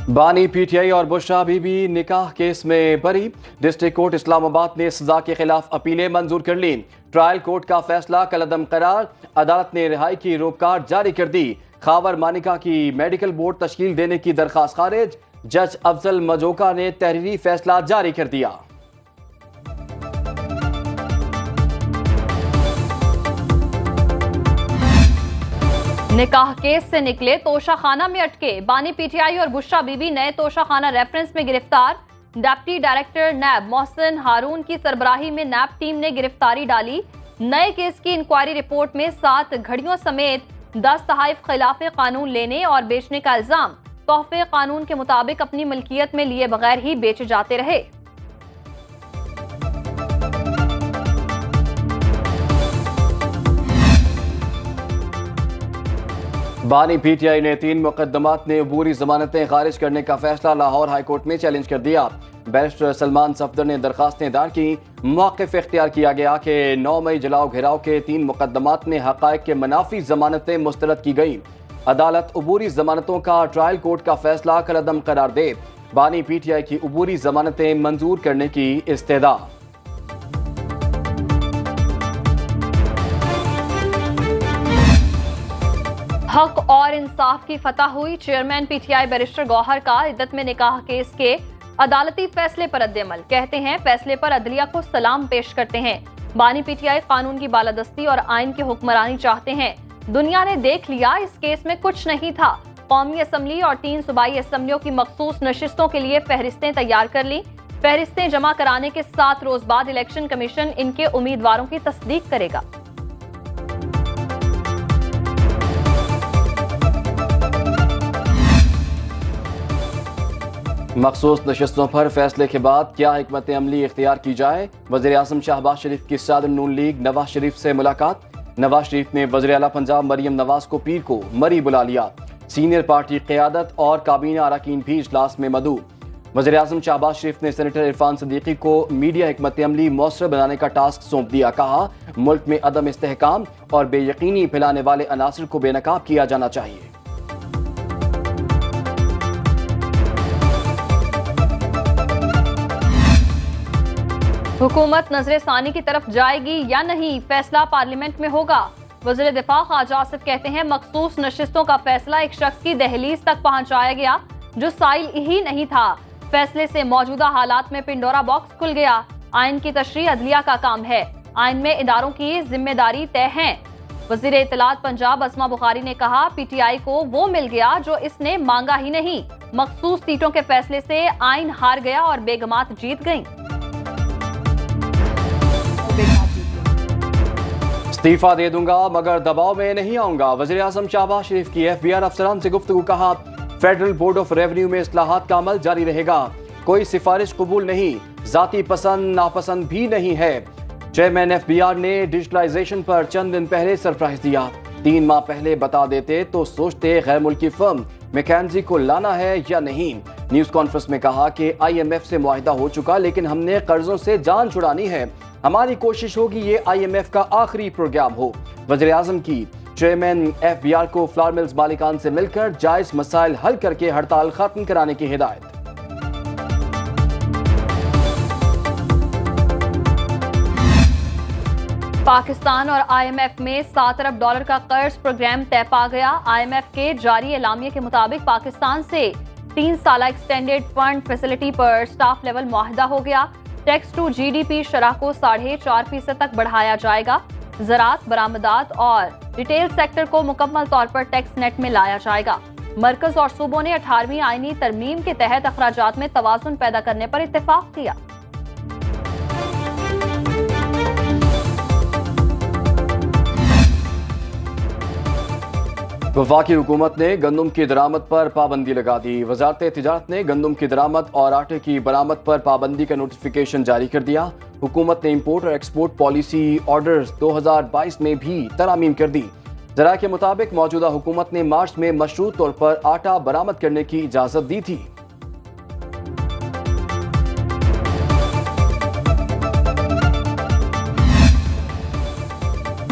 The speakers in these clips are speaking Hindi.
बानी पीटीआई और बुशरा बीबी निकाह केस में बरी। डिस्ट्रिक्ट कोर्ट इस्लामाबाद ने सजा के खिलाफ अपीलें मंजूर कर ली। ट्रायल कोर्ट का फैसला कलअदम करार। अदालत ने रिहाई की रोककार जारी कर दी। खावर मानिका की मेडिकल बोर्ड तश्कील देने की दरखास्त खारिज। जज अफजल मजोका ने तहरीरी फैसला जारी कर दिया। निकाह केस से निकले तोशाखाना में अटके। बानी पीटीआई और बुशरा बीबी नए तोशाखाना रेफरेंस में गिरफ्तार। डिप्टी डायरेक्टर नैब मोहसिन हारून की सरबराही में नैब टीम ने गिरफ्तारी डाली। नए केस की इंक्वायरी रिपोर्ट में 7 घड़ियों समेत 10 तहाइफ खिलाफ कानून लेने और बेचने का इल्जाम। तोहफे कानून के मुताबिक अपनी मिल्कियत में लिए बगैर ही बेचे जाते रहे। बानी पीटीआई ने 3 मुकदमात में अबूरी जमानतें खारिज करने का फैसला लाहौर हाईकोर्ट में चैलेंज कर दिया। बैरिस्टर सलमान सफदर ने दरखास्तें दायर की। मौक़िफ़ इख्तियार किया गया कि 9 मई जलाओ घेराव के 3 मुकदमात में हक़ाइक़ के मनाफी जमानतें मुस्तरद की गई। अदालत अबूरी जमानतों का ट्रायल कोर्ट का फैसला कलअदम करार दे। बानी पीटीआई की अबूरी जमानतें मंजूर करने की इस्तेदा। हक और इंसाफ की फतह हुई। चेयरमैन पीटीआई बैरिस्टर गौहर का इद्दत में निकाह केस के अदालती फैसले पर रद्द-ए-अमल। कहते हैं फैसले पर अदलिया को सलाम पेश करते हैं। बानी पीटीआई कानून की बालादस्ती और आइन की हुक्मरानी चाहते हैं। दुनिया ने देख लिया इस केस में कुछ नहीं था। कौमी असम्बली और 3 सूबाई असम्बलियों की मखसूस नशिस्तों के लिए फहरिस्तें तैयार कर ली। फहरिस्तें जमा कराने के 7 रोज बाद इलेक्शन कमीशन इनके उम्मीदवारों की तस्दीक करेगा। मखसूस नशिस्तों पर फैसले के बाद क्या हिकमत अमली इख्तियार की जाए। वज़ीर आज़म शहबाज शरीफ की सदर नून लीग नवाज शरीफ से मुलाकात। नवाज शरीफ ने वज़ीर आला पंजाब मरियम नवाज को पीर को मरी बुला लिया। सीनियर पार्टी क़यादत और काबीना अरकान भी इजलास में मदऊ। वज़ीर आज़म शहबाज शरीफ ने सेनेटर इरफान सदीकी को मीडिया हिकमत अमली मौसर बनाने का टास्क सौंप दिया। कहा मुल्क में अदम इस्तेहकाम और बेयकीनी फैलाने वाले अनासर को बेनकाब किया जाना चाहिए। हुकूमत नजर सानी की तरफ जाएगी या नहीं, फैसला पार्लियामेंट में होगा। वज़ीर दिफा ख्वाजा आसिफ कहते हैं मखसूस नशिस्तों का फैसला एक शख्स की दहलीज तक पहुंचाया गया जो साइल ही नहीं था। फैसले से मौजूदा हालात में पिंडोरा बॉक्स खुल गया। आइन की तशरीह अदलिया का काम है। आइन में इदारों की जिम्मेदारी तय है। वज़ीर इत्तलात पंजाब असमा बुखारी ने कहा पीटीआई को वो मिल गया जो इसने मांगा ही नहीं। मखसूस सीटों के फैसले से आइन हार गया और बेगमात जीत गईं। इस्तीफा दे दूंगा मगर दबाव में नहीं आऊंगा। वज़ीर आज़म शहबाज शरीफ की FBR अफसरान से गुफ्तगू। कहा फेडरल बोर्ड ऑफ रेवेन्यू में इस्लाहात का अमल जारी रहेगा। कोई सिफारिश कबूल नहीं, जाती पसंद नापसंद भी नहीं है। चेयरमैन FBR ने डिजिटलाइजेशन पर चंद दिन पहले सरप्राइज दिया। 3 माह पहले बता देते तो सोचते गैर मुल्की फर्म मैकेंजी को लाना है या नहीं। न्यूज कॉन्फ्रेंस में कहा कि IMF से मुआहिदा हो चुका लेकिन हमने कर्जों से जान छुड़ानी है। हमारी कोशिश होगी ये IMF का आखिरी प्रोग्राम हो। वज़ीर आज़म की चेयरमैन FBR को फ्लावर मिल्स मालिकान से मिलकर जायज मसाइल हल करके हड़ताल खत्म कराने की हिदायत। पाकिस्तान और IMF में $7 अरब का कर्ज प्रोग्राम तय पा गया। IMF के जारी एलामिये के मुताबिक पाकिस्तान से 3 साला एक्सटेंडेड फंड फैसिलिटी पर स्टाफ लेवल मुआहिदा हो गया। टैक्स टू GDP शरह को 4.5% तक बढ़ाया जाएगा। ज़राअत, बरामदात और रिटेल सेक्टर को मुकम्मल तौर पर टैक्स नेट में लाया जाएगा। मरकज और सूबों ने 18वीं आईनी तरमीम के तहत अखराजात में तवाज़ुन पैदा करने पर इत्तेफाक किया। वफाकी हुकूमत ने गंदम की दरामद पर पाबंदी लगा दी। वजारत तिजारत ने गंदम की दरामद और आटे की बरामद पर पाबंदी का नोटिफिकेशन जारी कर दिया। हुकूमत ने इंपोर्ट और एक्सपोर्ट पॉलिसी ऑर्डर्स 2022 में भी तरामीम कर दी। जरा के मुताबिक मौजूदा हुकूमत ने मार्च में मशरूत तौर पर आटा बरामद करने की इजाजत दी थी।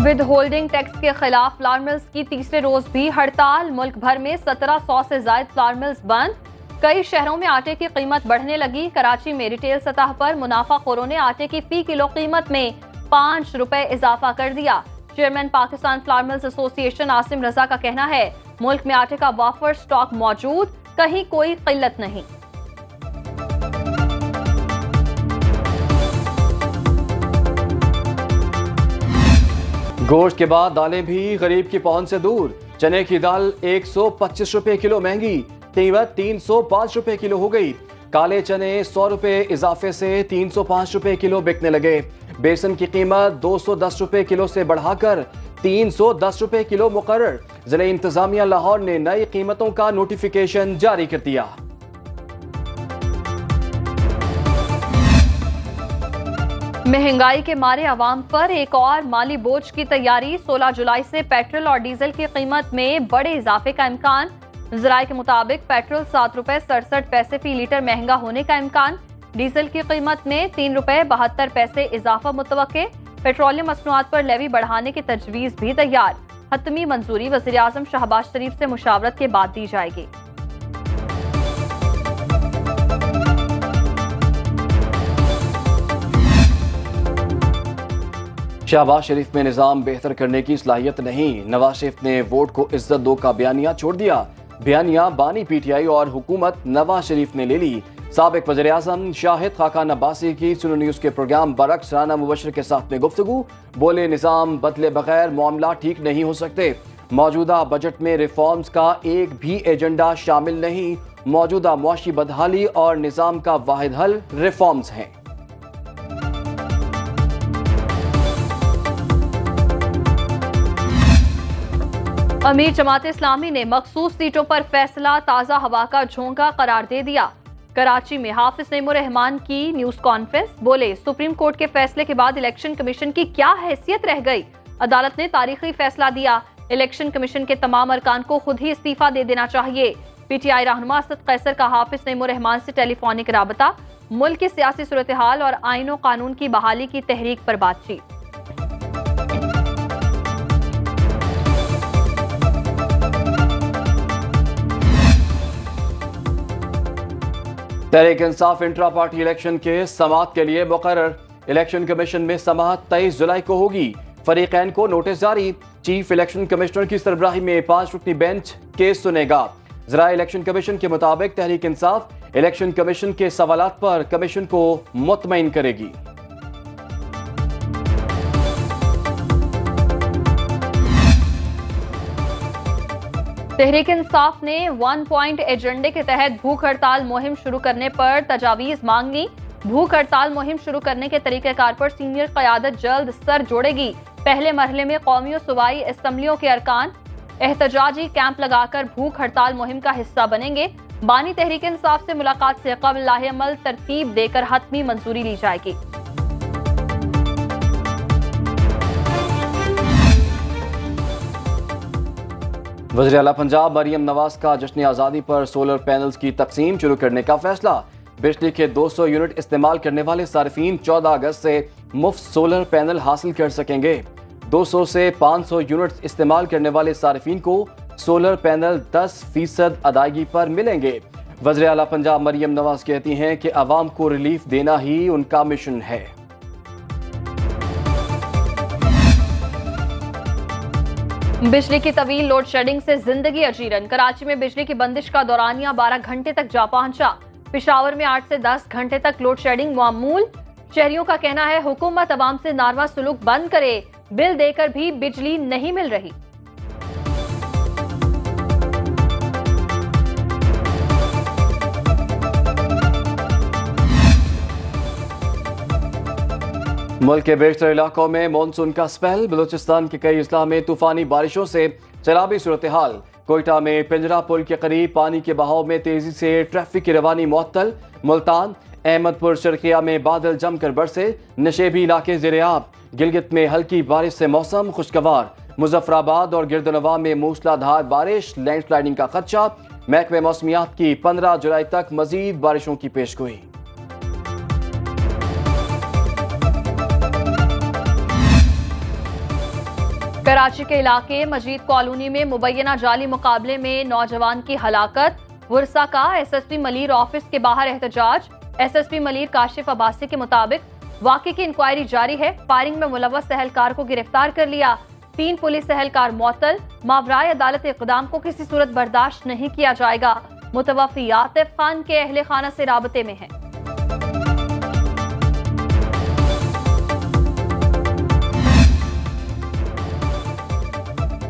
विद होल्डिंग टैक्स के खिलाफ फ्लावर मिल्स की तीसरे रोज भी हड़ताल। मुल्क भर में 1700 से ज्यादा फ्लावर मिल्स बंद। कई शहरों में आटे की कीमत बढ़ने लगी। कराची में रिटेल सतह पर मुनाफाखोरों ने आटे की फी किलो कीमत में 5 रुपए इजाफा कर दिया। Chairman Pakistan flour mills association Asim Raza का कहना है, मुल्क में आटे का वाफर स्टॉक मौजूद, कहीं कोई किल्लत नहीं। गोश्त के बाद दालें भी गरीब की पहुंच से दूर। चने की दाल 125 रुपए किलो महंगी, कीमत 305 रुपए किलो हो गई। काले चने 100 रुपए इजाफे से 305 रुपए किलो बिकने लगे। बेसन की कीमत 210 रुपए किलो से बढ़ाकर 310 रुपए किलो मुकर्रर। जिला इंतजामिया लाहौर ने नई कीमतों का नोटिफिकेशन जारी कर दिया। महंगाई के मारे अवाम पर एक और माली बोझ की तैयारी। 16 जुलाई से पेट्रोल और डीजल की कीमत में बड़े इजाफे का इम्कान। ज़राए के मुताबिक पेट्रोल 7 रुपए 67 पैसे फी लीटर महंगा होने का इम्कान। डीजल की कीमत में 3 रुपए 72 पैसे इजाफा मुतवक्के। पेट्रोलियम मसनूआत पर लेवी बढ़ाने की तजवीज भी तैयार। हतमी मंजूरी वज़ीर आज़म शहबाज शरीफ से मुशावरत के बाद दी जाएगी। शहबाज शरीफ में निजाम बेहतर करने की सलाहियत नहीं। नवाज शरीफ ने वोट को इज्जत दो का बयानिया छोड़ दिया। बयानिया बानी पीटीआई और हुकूमत नवाज शरीफ ने ले ली। साबिक वज़ीर आज़म शाहिद खाकान अब्बासी की सुनो न्यूज़ के प्रोग्राम बरक्स राना मुबशर के साथ में गुफ्तगू। बोले, निजाम बदले बगैर मामला ठीक नहीं हो सकते। मौजूदा बजट में रिफॉर्म्स का एक भी एजेंडा शामिल नहीं। मौजूदा मुआशी बदहाली और निजाम का वाहिद हल रिफॉर्म्स हैं। अमीर जमात इस्लामी ने मखसूस सीटों पर फैसला ताज़ा हवा का झोंका करार दे दिया। कराची में हाफिज नईमुर रहमान की न्यूज कॉन्फ्रेंस। बोले, सुप्रीम कोर्ट के फैसले के बाद इलेक्शन कमीशन की क्या हैसियत रह गई। अदालत ने तारीखी फैसला दिया। इलेक्शन कमीशन के तमाम अरकान को खुद ही इस्तीफा दे देना चाहिए। पीटीआई रहनुमा असद कैसर का हाफिज नईमुर रहमान से टेलीफोनिक राबता। मुल्क की सियासी सूरत हाल और आईन और कानून की बहाली की तहरीक पर बातचीत। Tehreek Insaf intra party election के समाअत के लिए मुकर्रर। इलेक्शन कमीशन में समाअत 23 जुलाई को होगी। फरीकैन को नोटिस जारी। चीफ इलेक्शन कमिश्नर की सरबराही में 5 रुकनी बेंच केस सुनेगा। ज़राए इलेक्शन कमीशन के मुताबिक तहरीक इंसाफ इलेक्शन कमीशन के सवालात पर कमीशन को मुतमईन करेगी। तहरीक इंसाफ ने 1 पॉइंट एजेंडे के तहत भूख हड़ताल मुहिम शुरू करने पर तजावीज मांगी। भूख हड़ताल मुहिम शुरू करने के तरीक़ेकार पर सीनियर क़यादत जल्द सर जोड़ेगी। पहले मरहले में कौमी और सूबाई असम्बलियों के अरकान एहतजाजी कैंप लगाकर भूख हड़ताल मुहिम का हिस्सा बनेंगे। बानी तहरीक इंसाफ से मुलाकात से कबल लाहेअमल तरतीब देकर हतमी मंजूरी ली जाएगी। वज़ीर आला पंजाब मरियम नवाज का जश्न आज़ादी पर सोलर पैनल्स की तकसीम शुरू करने का फैसला। बिजली के 200 यूनिट इस्तेमाल करने वाले सार्फिन 14 अगस्त से मुफ्त सोलर पैनल हासिल कर सकेंगे। 200 से 500 यूनिट इस्तेमाल करने वाले सार्फिन को सोलर पैनल 10% अदायगी पर मिलेंगे। वज़ीर आला पंजाब मरियम नवाज कहती हैं कि अवाम को रिलीफ देना ही उनका मिशन है। बिजली की तवील लोड शेडिंग से जिंदगी अजीरन। कराची में बिजली की बंदिश का दौरानिया 12 घंटे तक जा पहुंचा। पेशावर में 8 से 10 घंटे तक लोड शेडिंग मामूल। शहरियों का कहना है, हुकूमत अवाम से नारवा सुलूक बंद करे। बिल देकर भी बिजली नहीं मिल रही। मुल्क के बेशतर इलाकों में मानसून का स्पेल। बलूचिस्तान के कई इजला में तूफानी बारिशों से सैलाबी सूरत हाल। कोयटा में पिंजरा पुल के करीब पानी के बहाव में तेजी से ट्रैफिक की रवानी मुअत्तल। मुल्तान अहमदपुर शर्किया में बादल जमकर बरसे। नशेबी इलाके ज़ेर-ए-आब। गिलगित में हल्की बारिश से मौसम खुशगवार। मुजफ्फराबाद और गिरदनवा में मूसलाधार बारिश, लैंडस्लाइडिंग का खदशा। महकमे मौसमियात की 15 जुलाई तक मजीद बारिशों की पेशगोई। कराची के इलाके मजीद कॉलोनी में मुबैना जाली मुकाबले में नौजवान की हलाकत। वर्सा का एसएसपी मलीर ऑफिस के बाहर एहतजाज। एसएसपी मलीर काशिफ अब्बासी के मुताबिक वाकई की इंक्वायरी जारी है। फायरिंग में मुलव्वस एहलकार को गिरफ्तार कर लिया। 3 पुलिस एहलकार मुअत्तल। मावराए अदालत इक़दाम को किसी सूरत बर्दाश्त नहीं किया जाएगा। मुतवफ़ी आतिफ खान के अहले खाना से राबते में है।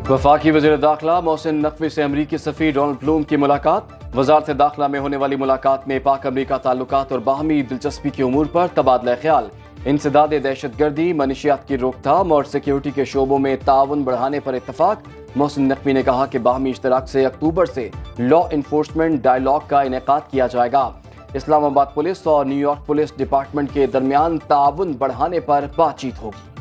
वफाकी वज़ीर दाखिला मोहसिन नकवी से अमरीकी सफ़ीर डोनाल्ड ब्लूम की मुलाकात। वज़ारत दाखिला में होने वाली मुलाकात में पाक अमरीका ताल्लुकात और बाहमी दिलचस्पी की उमूर पर तबादला ख्याल, इंसदाद दहशतगर्दी, मनशियात की रोकथाम और सिक्योरिटी के शोबों में ताउन बढ़ाने पर इत्तफाक। मोहसिन नकवी ने कहा कि बाहमी इश्तराक से अक्टूबर से लॉ इन्फोर्समेंट डायलॉग का इनेकाद किया जाएगा। इस्लामाबाद पुलिस और न्यूयॉर्क पुलिस डिपार्टमेंट के दरमियान ताउन बढ़ाने पर बातचीत होगी।